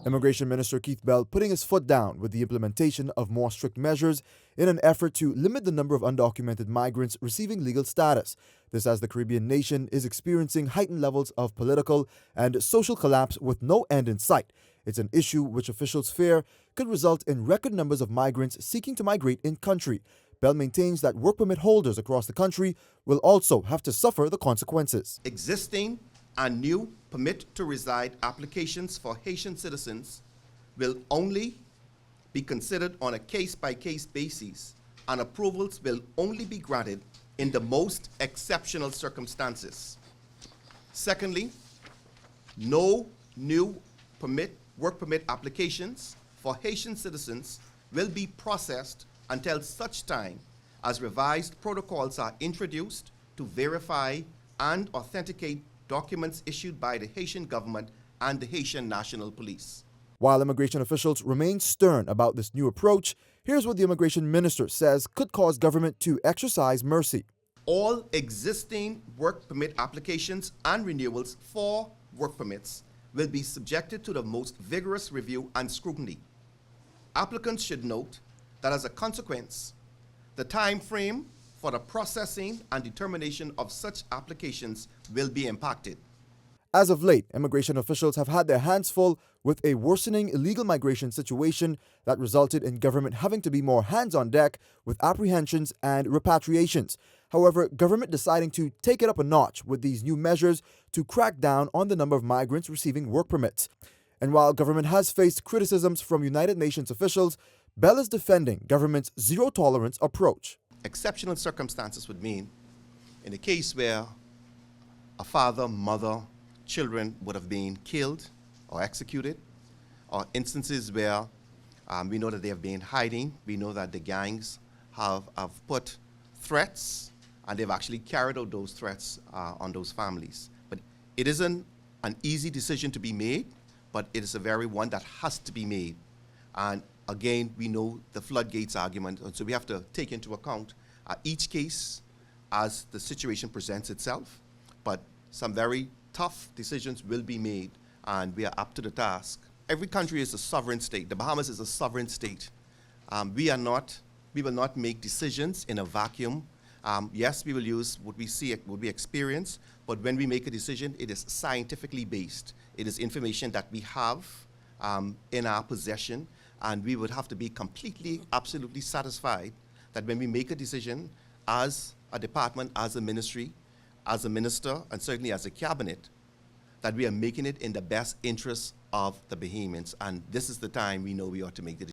Immigration Minister Keith Bell putting his foot down with the implementation of more strict measures in an effort to limit the number of undocumented migrants receiving legal status. This as the Caribbean nation is experiencing heightened levels of political and social collapse with no end in sight. It's an issue which officials fear could result in record numbers of migrants seeking to migrate in-country. Bell maintains that work permit holders across the country will also have to suffer the consequences. Existing and new permit to reside applications for Haitian citizens will only be considered on a case-by-case basis, and approvals will only be granted in the most exceptional circumstances. Secondly, no new work permit applications for Haitian citizens will be processed until such time as revised protocols are introduced to verify and authenticate documents issued by the Haitian government and the Haitian National Police. While immigration officials remain stern about this new approach, here's what the immigration minister says could cause government to exercise mercy. All existing work permit applications and renewals for work permits will be subjected to the most vigorous review and scrutiny. Applicants should note that as a consequence, the time frame for the processing and determination of such applications will be impacted. As of late, immigration officials have had their hands full with a worsening illegal migration situation that resulted in government having to be more hands on deck with apprehensions and repatriations. However, government deciding to take it up a notch with these new measures to crack down on the number of migrants receiving work permits. And while government has faced criticisms from United Nations officials, Bell is defending government's zero-tolerance approach. Exceptional circumstances would mean, in a case where a father, mother, children would have been killed or executed, or instances where we know that they have been hiding, we know that the gangs have put threats, and they've actually carried out those threats on those families. But it isn't an easy decision to be made, but it is a very one that has to be made. And again, we know the floodgates argument, and so we have to take into account each case as the situation presents itself. But some very tough decisions will be made, and we are up to the task. Every country is a sovereign state. The Bahamas is a sovereign state. We will not make decisions in a vacuum. Yes, we will use what we experience, but when we make a decision, it is scientifically based. It is information that we have in our possession, and we would have to be completely, absolutely satisfied that when we make a decision as a department, as a ministry, as a minister, and certainly as a cabinet, that we are making it in the best interest of the Bahamians. And this is the time we know we ought to make the decision.